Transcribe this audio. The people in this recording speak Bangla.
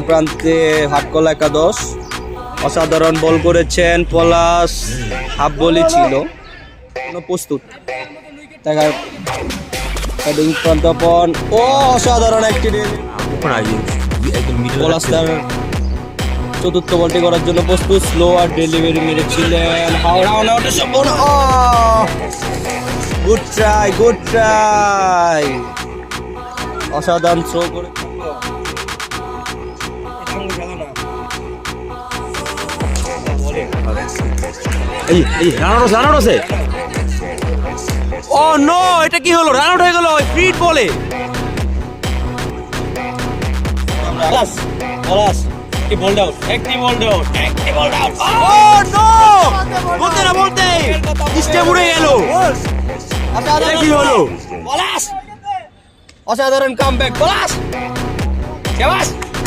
প্রান্তে হাটকলা একাদশ অসাধারণ বল করেছেন পলাশ, হাফ বলই ছিল, প্রস্তুত দেখার প্রান্তপন ও অসাধারণ একটি পলাশ তার চতুর্থ বলটি করার জন্য প্রস্তুত, স্লো আর ডেলিভারি মেরেছিলেন, গুড ট্রাই অসাধারণ থ্রো করে ও নো, এটা কি হলো? রান আউট হয়ে গেল ফ্রি বলে। অসাধারণ কামব্যাক পলাশ।